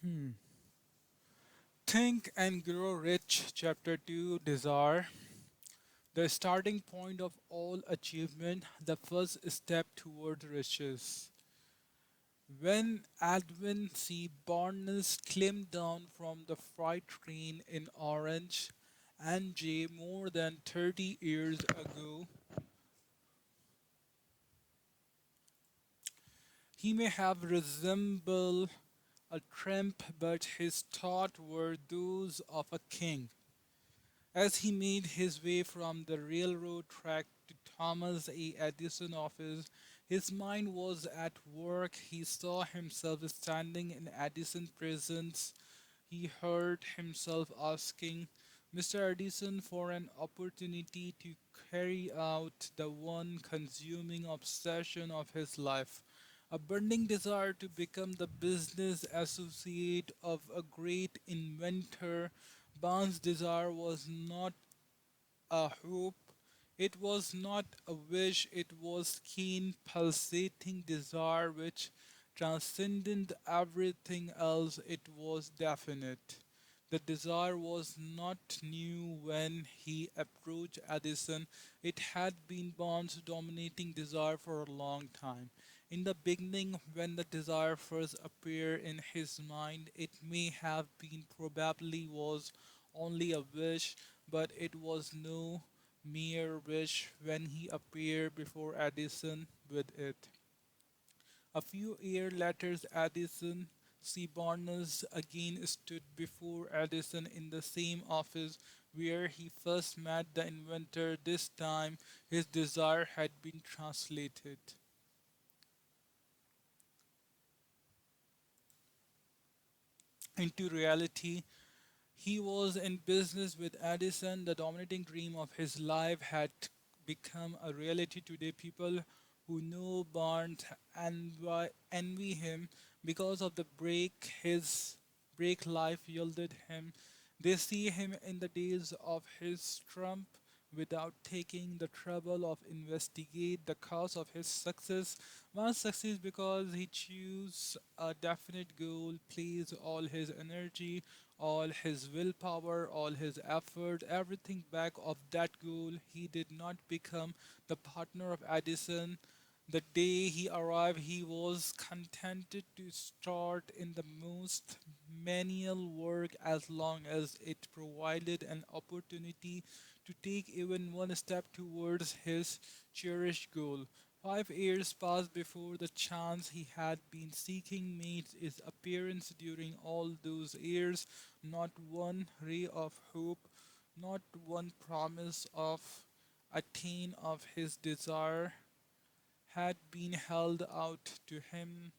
Hmm. Think and Grow Rich, Chapter 2 Desire. The starting point of all achievement, the first step toward riches. When Edwin C. Barnes climbed down from the freight train in Orange, NJ, more than 30 years ago, he may have resembled a tramp, but his thoughts were those of a king. As he made his way from the railroad track to Thomas A. Edison office, his mind was at work. He saw himself standing in Edison's presence. He heard himself asking Mr. Edison for an opportunity to carry out the one consuming obsession of his life, a burning desire to become the business associate of a great inventor. Barnes' desire was not a hope, it was not a wish, it was keen, pulsating desire which transcended everything else. It was definite. The desire was not new when he approached Edison. It had been Bond's dominating desire for a long time. In the beginning, when the desire first appeared in his mind, it may have been probably was only a wish, but it was no mere wish when he appeared before Edison with it. A few years later, Edison C. Barnes again stood before Edison in the same office where he first met the inventor. This time, his desire had been translated into reality. He was in business with Edison. The dominating dream of his life had become a reality today. People who know Barnes envy him because of the break life yielded him. They see him in the days of his trump without taking the trouble of investigate the cause of his success. One succeeds because he chooses a definite goal, plays all his energy, all his willpower, all his effort, everything back of that goal. He did not become the partner of Edison. The day he arrived, he was contented to start in the most menial work as long as it provided an opportunity to take even one step towards his cherished goal. 5 years passed before the chance he had been seeking made its appearance. During all those years, not one ray of hope, not one promise of attain of his desire had been held out to him.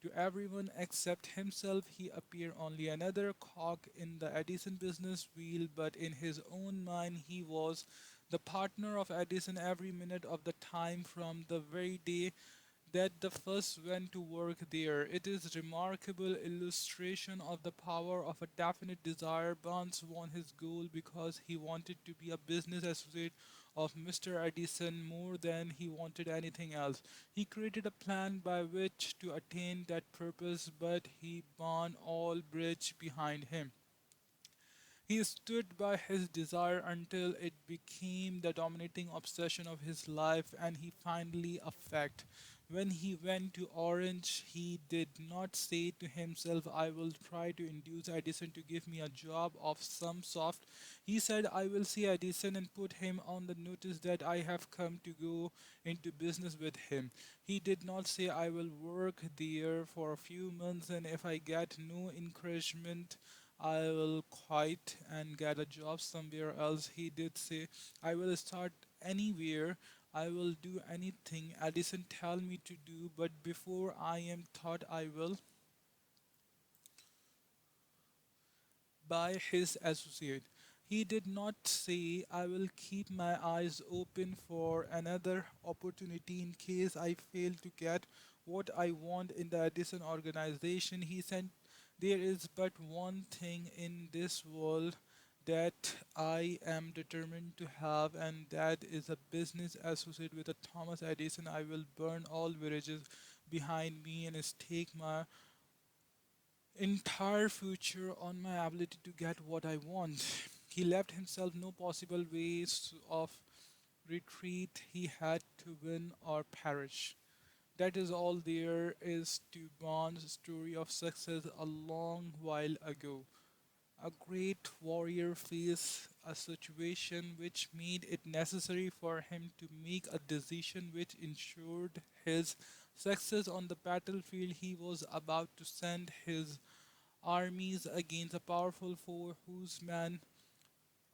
To everyone except himself, he appeared only another cog in the Edison business wheel, but in his own mind, he was the partner of Edison every minute of the time from the very day that the first went to work there. It is remarkable illustration of the power of a definite desire. Barnes won his goal because he wanted to be a business associate of Mr. Edison more than he wanted anything else. He created a plan by which to attain that purpose, but he burned all bridge behind him. He stood by his desire until it became the dominating obsession of his life, and he finally a fact. When he went to Orange, he did not say to himself, I will try to induce Edison to give me a job of some sort. He said, I will see Edison and put him on the notice that I have come to go into business with him. He did not say, I will work there for a few months, and if I get no encouragement, I will quit and get a job somewhere else. He did say, I will start anywhere. I will do anything Edison tell me to do, but before I am taught I will by his associate. He did not say, I will keep my eyes open for another opportunity in case I fail to get what I want in the Edison organization. He said, there is but one thing in this world that I am determined to have, and that is a business associate with a Thomas Edison. I will burn all bridges behind me and stake my entire future on my ability to get what I want. He left himself no possible ways of retreat. He had to win or perish. That is all there is to Bond's story of success a long while ago. A great warrior faced a situation which made it necessary for him to make a decision which ensured his success on the battlefield. He was about to send his armies against a powerful foe whose men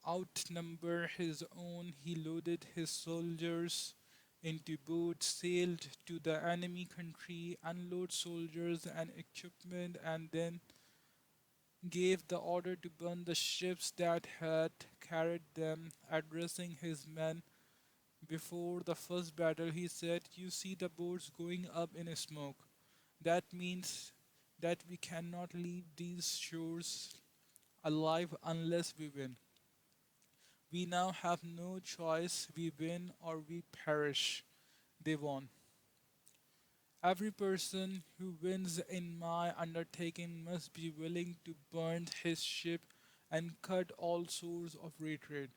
outnumber his own. He loaded his soldiers into boats, sailed to the enemy country, unloaded soldiers and equipment, and then gave the order to burn the ships that had carried them. Addressing his men before the first battle, he said, "You see the boats going up in smoke. That means that we cannot leave these shores alive unless we win. We now have no choice. We win or we perish." They won. Every person who wins in my undertaking must be willing to burn his ship and cut all source of retreat.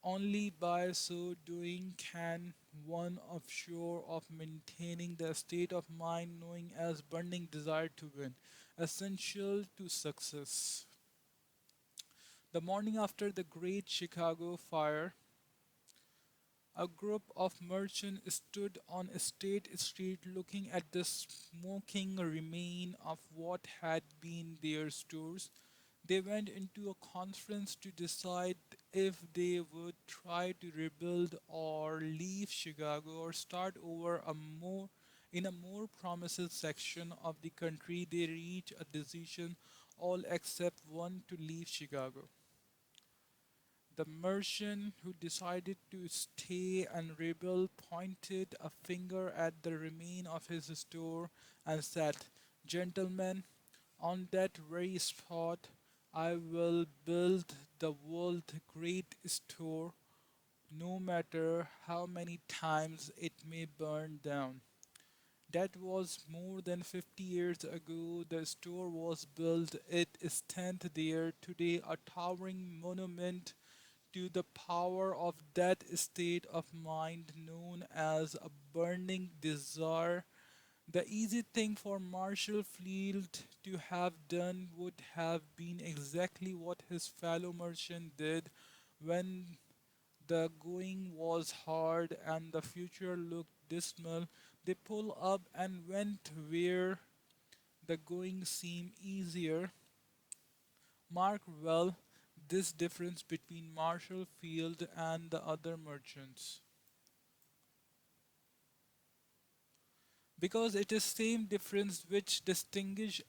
Only by so doing can one offshore of maintaining the state of mind knowing as burning desire to win, essential to success. The morning after the Great Chicago Fire, a group of merchants stood on State Street looking at the smoking remain of what had been their stores. They went into a conference to decide if they would try to rebuild or leave Chicago or start over in a more promising section of the country. They reached a decision, all except one, to leave Chicago. The merchant who decided to stay and rebuild pointed a finger at the remain of his store and said, "Gentlemen, on that very spot I will build the world's great store, no matter how many times it may burn down." That was more than 50 years ago. The store was built. It stands there today, a towering monument to the power of that state of mind known as a burning desire. The easy thing for Marshall Field to have done would have been exactly what his fellow merchant did when the going was hard and the future looked dismal. They pulled up and went where the going seemed easier. Mark well this difference between Marshall Field and the other merchants, because it is same difference which distinguish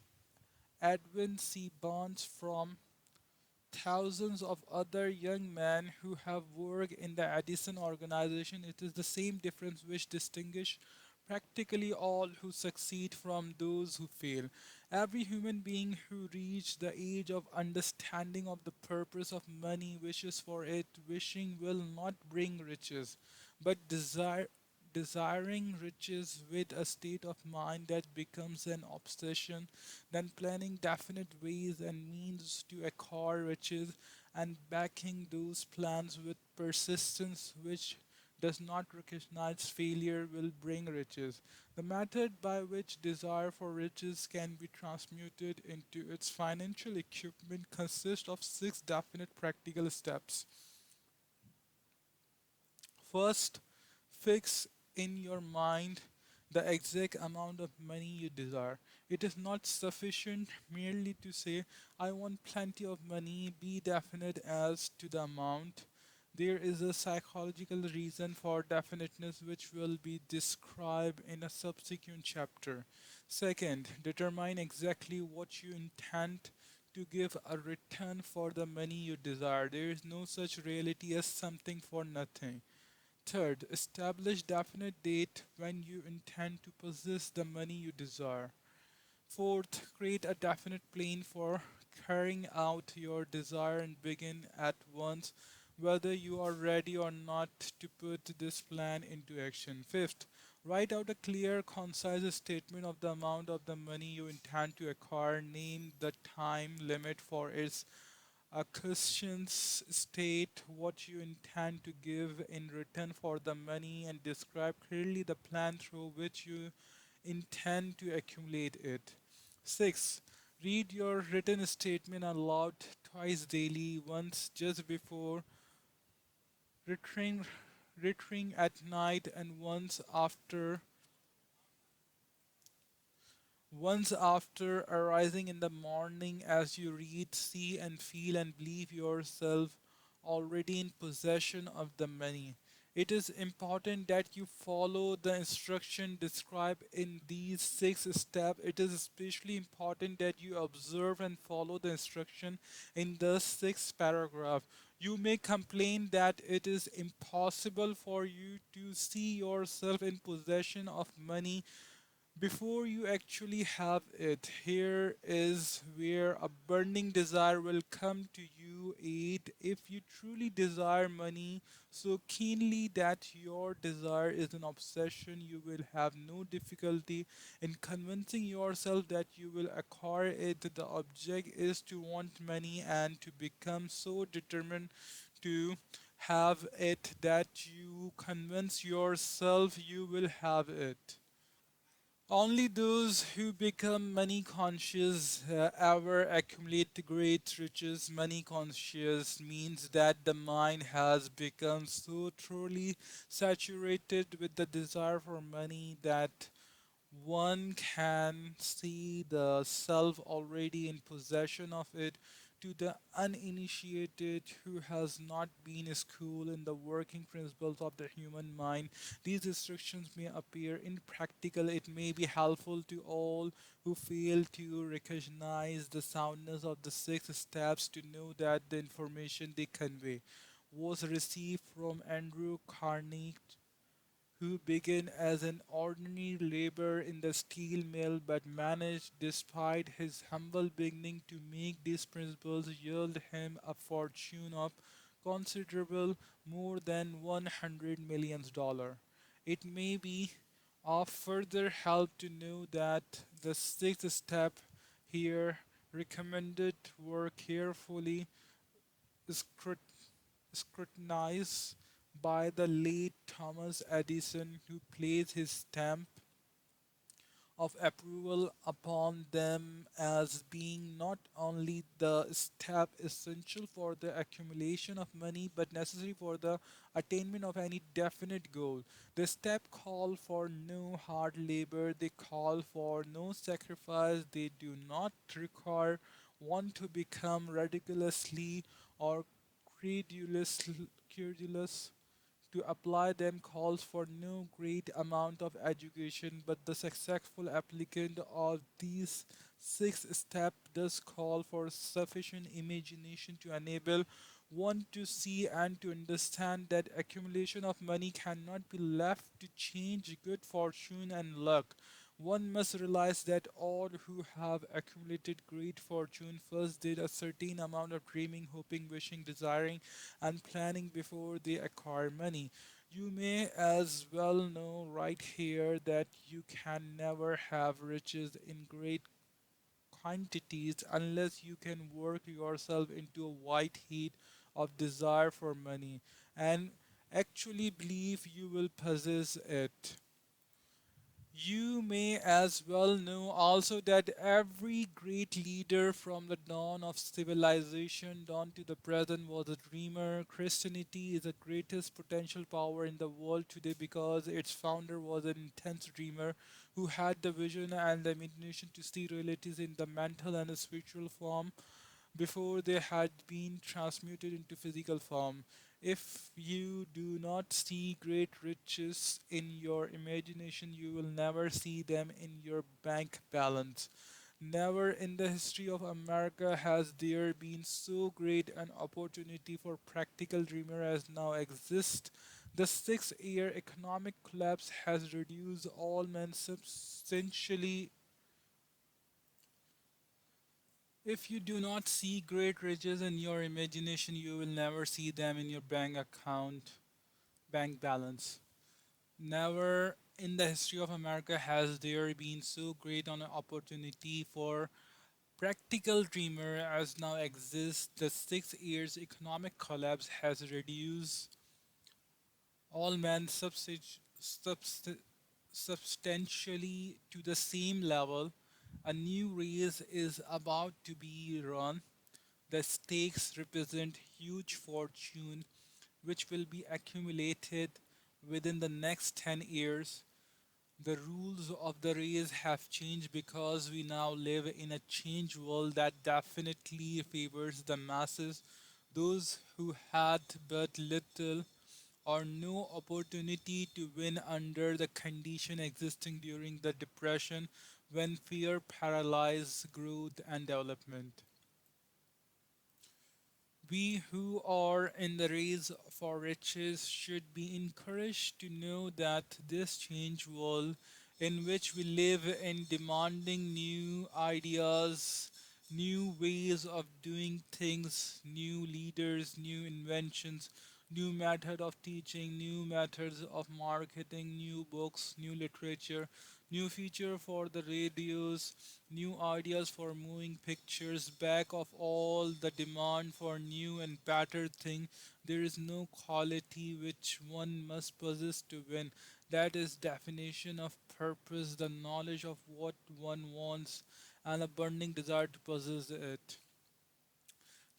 Edwin C. Barnes from thousands of other young men who have worked in the Edison organization. It is the same difference which distinguish practically all who succeed from those who fail. Every human being who reaches the age of understanding of the purpose of money wishes for it. Wishing will not bring riches, but desiring riches with a state of mind that becomes an obsession, then planning definite ways and means to acquire riches, and backing those plans with persistence which does not recognize failure will bring riches. The method by which desire for riches can be transmuted into its financial equipment consists of six definite practical steps. First, fix in your mind the exact amount of money you desire. It is not sufficient merely to say, "I want plenty of money." Be definite as to the amount. There is a psychological reason for definiteness which will be described in a subsequent chapter. Second, determine exactly what you intend to give a return for the money you desire. There is no such reality as something for nothing. Third, establish definite date when you intend to possess the money you desire. Fourth, create a definite plan for carrying out your desire and begin at once, whether you are ready or not to put this plan into action. Fifth, Write out a clear, concise statement of the amount of the money you intend to acquire. Name the time limit for its questions. State what you intend to give in return for the money and describe clearly the plan through which you intend to accumulate it. 6. Read your written statement aloud twice daily, once just before retiring, retiring at night and once after arising in the morning. As you read, see, and feel and believe yourself already in possession of the money. It is important that you follow the instruction described in these 6 steps. It is especially important that you observe and follow the instruction in the sixth paragraph. You may complain that it is impossible for you to see yourself in possession of money before you actually have it. Here is where a burning desire will come to you aid. If you truly desire money so keenly that your desire is an obsession, you will have no difficulty in convincing yourself that you will acquire it. The object is to want money and to become so determined to have it that you convince yourself you will have it. Only those who become money conscious ever accumulate great riches. Money conscious means that the mind has become so thoroughly saturated with the desire for money that one can see the self already in possession of it. To the uninitiated who has not been schooled in the working principles of the human mind, these instructions may appear impractical. It may be helpful to all who fail to recognize the soundness of the 6 steps to know that the information they convey was received from Andrew Carnegie, who began as an ordinary laborer in the steel mill but managed, despite his humble beginning, to make these principles yield him a fortune of considerable more than $100 million. It may be of further help to know that the sixth step here recommended were carefully scrutinized scrutinized by the late Thomas Edison, who placed his stamp of approval upon them as being not only the step essential for the accumulation of money but necessary for the attainment of any definite goal. The step call for no hard labor, they call for no sacrifice, they do not require one to become ridiculously or credulous to apply them calls for no great amount of education, but the successful applicant of these 6 steps does call for sufficient imagination to enable one to see and to understand that accumulation of money cannot be left to change good fortune and luck. One must realize that all who have accumulated great fortune first did a certain amount of dreaming, hoping, wishing, desiring, and planning before they acquire money. You may as well know right here that you can never have riches in great quantities unless you can work yourself into a white heat of desire for money and actually believe you will possess it. You may as well know also that every great leader from the dawn of civilization down to the present was a dreamer. Christianity is the greatest potential power in the world today because its founder was an intense dreamer who had the vision and the imagination to see realities in the mental and the spiritual form before they had been transmuted into physical form. If you do not see great riches in your imagination, you will never see them in your bank balance. Never in the history of America has there been so great an opportunity for practical dreamer as now exists. The 6 year economic collapse has reduced all men substantially. If you do not see great riches in your imagination, you will never see them in your bank account, bank balance. Never in the history of America has there been so great an opportunity for practical dreamer as now exists? The 6 years economic collapse has reduced all men substantially to the same level. A new race is about to be run. The stakes represent huge fortune which will be accumulated within the next 10 years. The rules of the race have changed because we now live in a changed world that definitely favors the masses, those who had but little or no opportunity to win under the condition existing during the depression when fear paralyzed growth and development. We who are in the race for riches should be encouraged to know that this change world in which we live in demanding new ideas, new ways of doing things, new leaders, new inventions, new method of teaching, new methods of marketing, new books, new literature, new feature for the radios, new ideas for moving pictures, back of all the demand for new and better thing, there is no quality which one must possess to win. That is definition of purpose, the knowledge of what one wants, and a burning desire to possess it.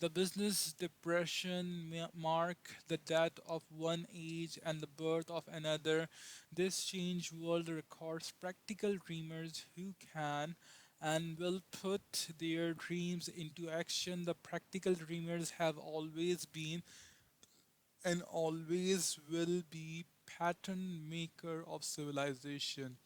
The business depression mark the death of one age and the birth of another. This change world records practical dreamers who can and will put their dreams into action. The practical dreamers have always been and always will be pattern maker of civilization.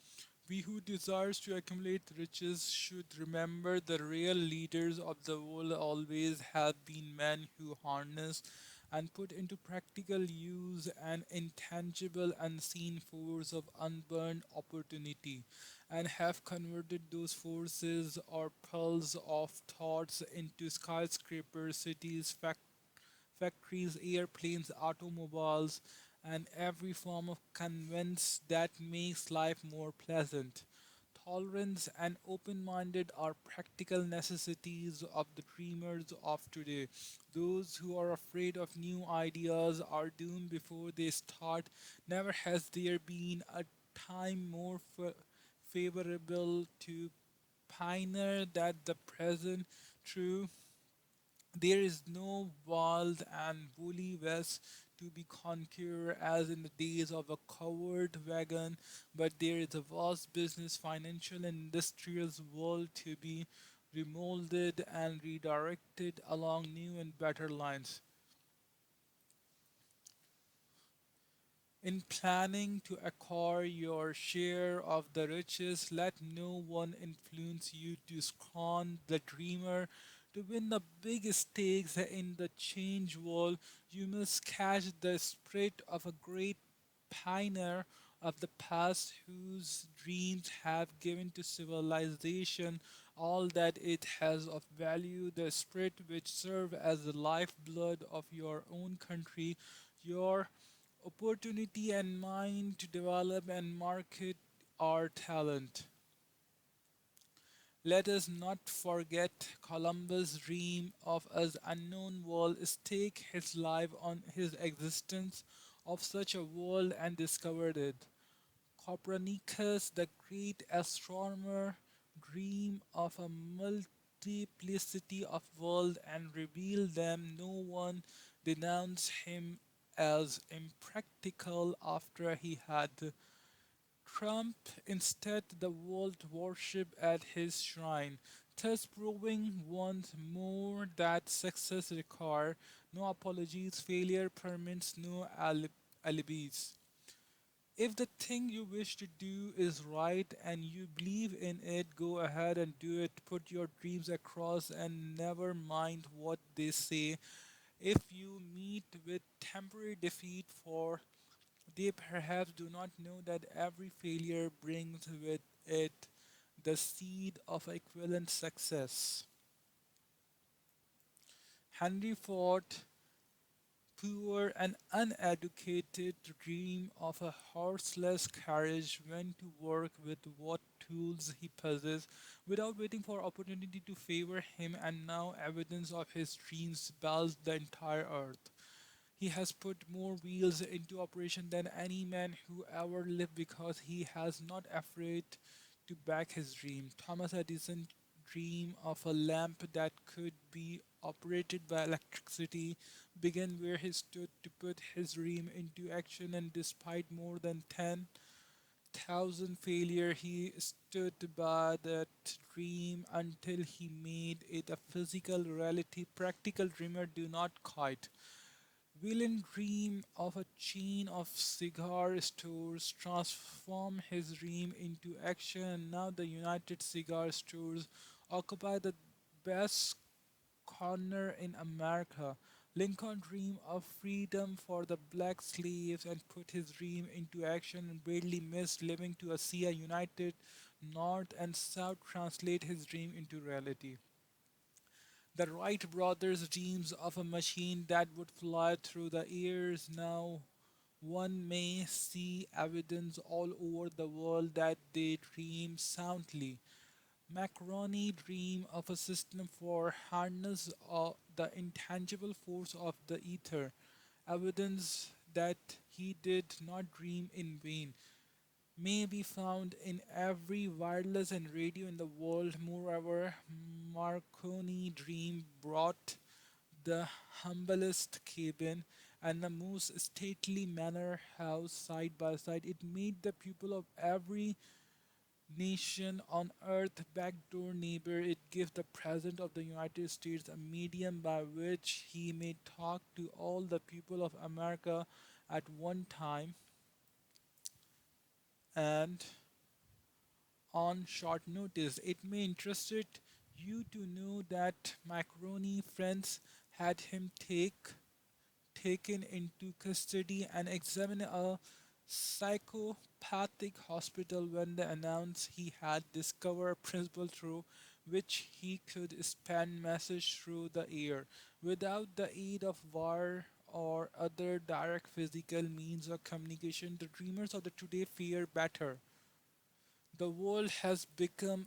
We who desires to accumulate riches should remember the real leaders of the world always have been men who harness and put into practical use an intangible unseen force of unburned opportunity and have converted those forces or pulse of thoughts into skyscrapers, cities, factories, airplanes, automobiles, and every form of convenience that makes life more pleasant. Tolerance and open minded are practical necessities of the dreamers of today. Those who are afraid of new ideas are doomed before they start. Never has there been a time more favorable to pioneer than the present. True, there is no wild and woolly west to be conquered as in the days of a covered wagon, but there is a vast business, financial, and industrial world to be remolded and redirected along new and better lines. In planning to acquire your share of the riches, let no one influence you to scorn the dreamer. To win the big stakes in the change world, you must catch the spirit of a great pioneer of the past whose dreams have given to civilization all that it has of value, the spirit which serve as the lifeblood of your own country, your opportunity and mind to develop and market our talent. Let us not forget Columbus' dream of an unknown world, stake his life on his existence of such a world and discovered it. Copernicus, the great astronomer, dreamed of a multiplicity of worlds and revealed them. No one denounced him as impractical after he had Trump instead the world worship at his shrine, thus proving once more that success requires no apologies, failure permits no alibis. If the thing you wish to do is right and you believe in it, go ahead and do it. Put your dreams across and never mind what they say. If you meet with temporary defeat, for they perhaps do not know that every failure brings with it the seed of equivalent success. Henry Ford poor and uneducated dream of a horseless carriage went to work with what tools he possessed without waiting for opportunity to favor him, and now evidence of his dreams spells the entire earth. He has put more wheels into operation than any man who ever lived because he has not afraid to back his dream. Thomas Edison dream of a lamp that could be operated by electricity began where he stood to put his dream into action, and despite more than 10,000 failure he stood by that dream until he made it a physical reality. Practical dreamer do not quit. Whelan dreamed of a chain of cigar stores, transform his dream into action, and now the United Cigar Stores occupy the best corner in America. Lincoln dreamed of freedom for the black slaves and put his dream into action and barely missed living to see a united North and South translate his dream into reality. The Wright brothers' dreams of a machine that would fly through the airs. Now one may see evidence all over the world that they dream soundly. Macaroni dreamed of a system for harness the intangible force of the ether, evidence that he did not dream in vain may be found in every wireless and radio in the world. Moreover, Marconi dream brought the humblest cabin and the most stately manor house side by side. It made the people of every nation on earth backdoor neighbor. It gives the president of the United States a medium by which he may talk to all the people of America at one time and on short notice. It may interest you to know that Macaroni friends had him taken into custody and examined a psychopathic hospital when they announced he had discovered a principle through which he could send message through the air without the aid of wire or other direct physical means of communication. The dreamers of the today fear better. The world has become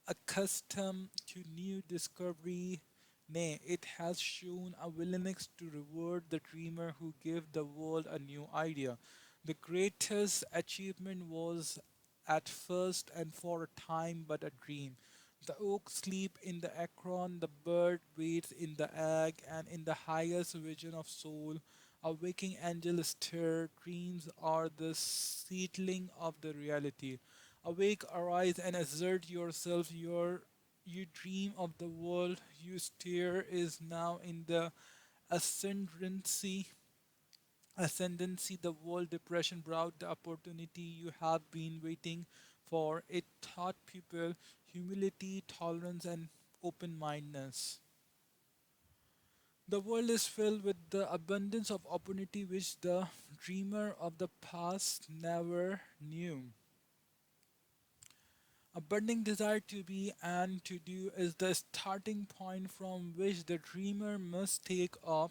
accustomed to new discovery. Nay, it has shown a willingness to reward the dreamer who gave the world a new idea. The greatest achievement was at first and for a time but a dream. The oak sleep in the acorn, the bird waits in the egg, and in the highest vision of soul, a waking angel stir. Dreams are the seedling of the reality. Awake, arise, and assert yourself. You dream of the world you stare is now in the ascendancy. Ascendancy, the world depression brought the opportunity you have been waiting for. It taught people humility, tolerance, and open mindedness. The world is filled with the abundance of opportunity which the dreamer of the past never knew. A burning desire to be and to do is the starting point from which the dreamer must take off.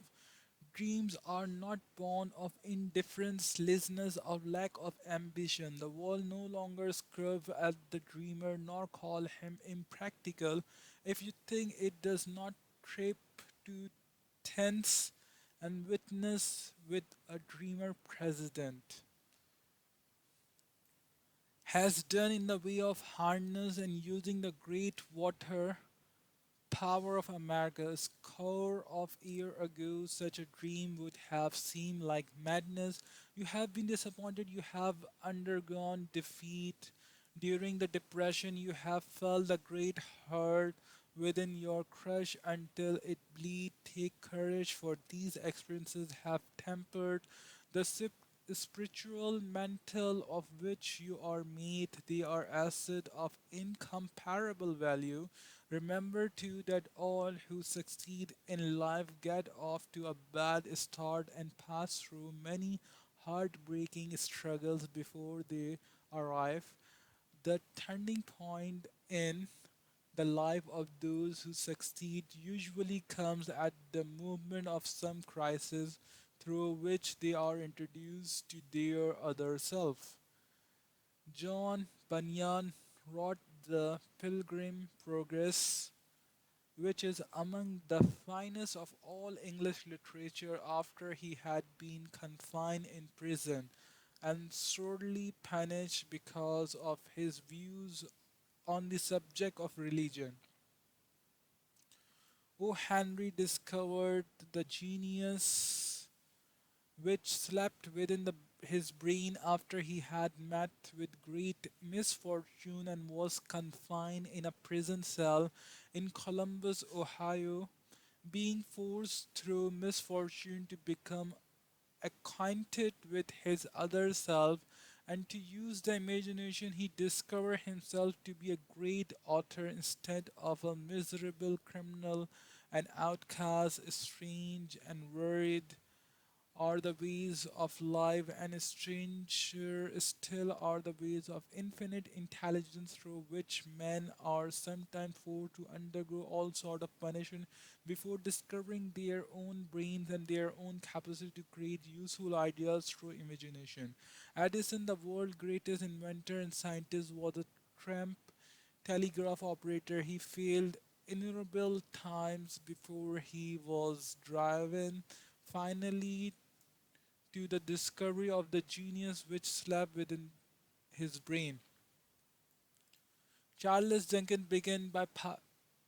Dreams are not born of indifference, laziness, or lack of ambition. The world no longer scrub at the dreamer nor call him impractical. If you think it does not trip to tense and witness with a dreamer president has done in the way of harness and using the great water power of America. A score of years ago, such a dream would have seemed like madness. You have been disappointed, you have undergone defeat. During the Depression, you have felt the great hurt within your crush until it bleed. Take courage, for these experiences have tempered the spiritual mantle of which you are made. They are assets of incomparable value. Remember too that all who succeed in life get off to a bad start and pass through many heartbreaking struggles before they arrive. The turning point in the life of those who succeed usually comes at the moment of some crisis. through which they are introduced to their other self. John Bunyan wrote The Pilgrim Progress, which is among the finest of all English literature after he had been confined in prison and sorely punished because of his views on the subject of religion. O. Henry discovered the genius which slept within his brain after he had met with great misfortune and was confined in a prison cell in Columbus, Ohio, being forced through misfortune to become acquainted with his other self and to use the imagination, he discovered himself to be a great author instead of a miserable criminal, an outcast, strange and worried are the ways of life, and stranger still are the ways of infinite intelligence through which men are sometimes forced to undergo all sort of punishment before discovering their own brains and their own capacity to create useful ideas through imagination. Edison, the world's greatest inventor and scientist, was a tramp telegraph operator. He failed innumerable times before he was driven finally to the discovery of the genius which slept within his brain. Charles Dickens began by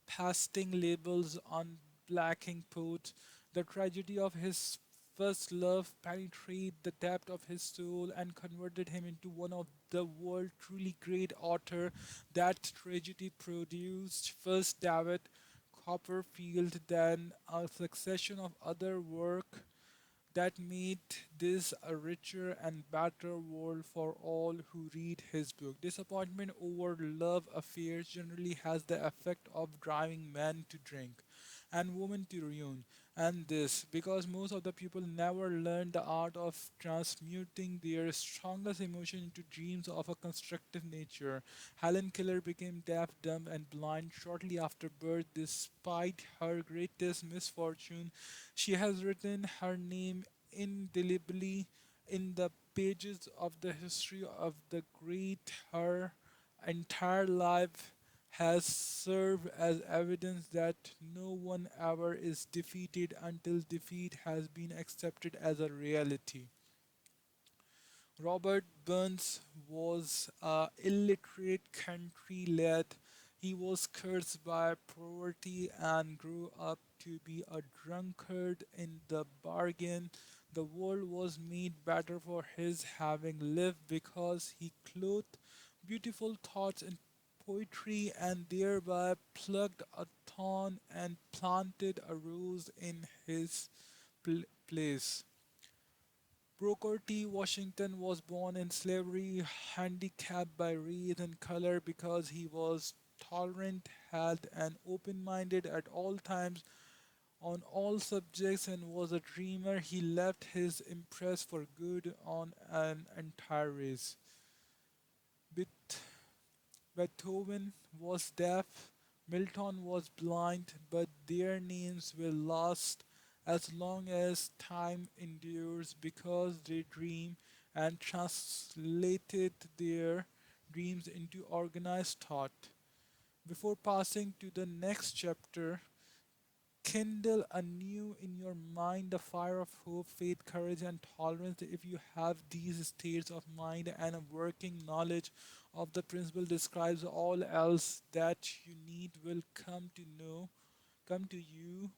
pasting labels on blacking poets. The tragedy of his first love penetrated the depth of his soul and converted him into one of the world's truly great author. That tragedy produced first David Copperfield, then a succession of other work that made this a richer and better world for all who read his book. Disappointment over love affairs generally has the effect of driving men to drink and women to ruin. And this because most of the people never learn the art of transmuting their strongest emotion into dreams of a constructive nature. Helen Keller became deaf, dumb, and blind shortly after birth, despite her greatest misfortune. She has written her name indelibly in the pages of the history of the great. Her entire life has served as evidence that no one ever is defeated until defeat has been accepted as a reality. Robert Burns was a illiterate country lad. He was cursed by poverty and grew up to be a drunkard in the bargain. The world was made better for his having lived because he clothed beautiful thoughts in poetry and thereby plucked a thorn and planted a rose in his place. Booker T. Washington was born in slavery, handicapped by race and color because he was tolerant, had and open-minded at all times on all subjects and was a dreamer. He left his impress for good on an entire race. Beth- Beethoven was deaf, Milton was blind, but their names will last as long as time endures because they dream and translated their dreams into organized thought. Before passing to the next chapter, kindle anew in your mind the fire of hope, faith, courage, and tolerance. If you have these states of mind and a working knowledge of the principle describes all else that you need will come to you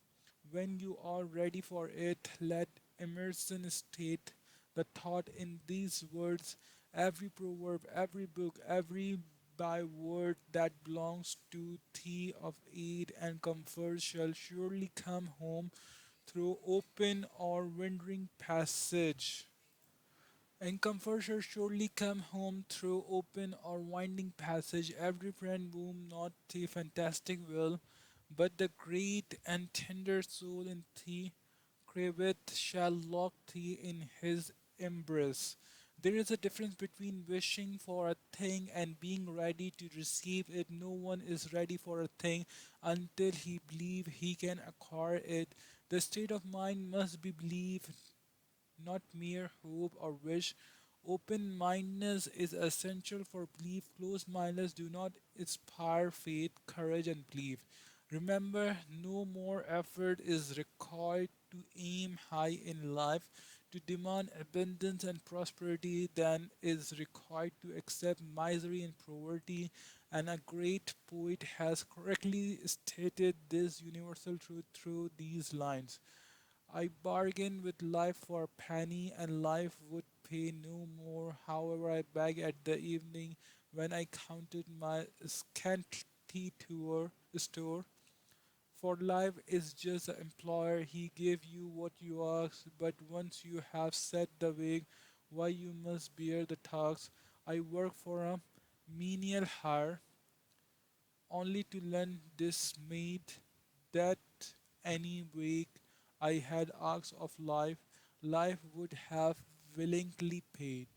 when you are ready for it. Let Emerson state the thought in these words: every proverb, every book, every byword that belongs to thee of aid and comfort shall surely come home through open or winding passage. And comfort shall surely come home through open or winding passage. Every friend whom not the fantastic will, but the great and tender soul in thee craveth shall lock thee in his embrace. There is a difference between wishing for a thing and being ready to receive it. No one is ready for a thing until he believe he can acquire it. The state of mind must be belief, not mere hope or wish. Open mindedness is essential for belief. Closed mindedness do not inspire faith, courage, and belief. Remember, no more effort is required to aim high in life, to demand abundance and prosperity than is required to accept misery and poverty. And a great poet has correctly stated this universal truth through these lines. I bargained with life for a penny, and life would pay no more. However, I begged at the evening when I counted my scanty store. For life is just an employer. He gave you what you ask, but once you have set the wage, why you must bear the tax. I work for a menial hire, only to learn dismayed that any wage I had asked of life, life would have willingly paid.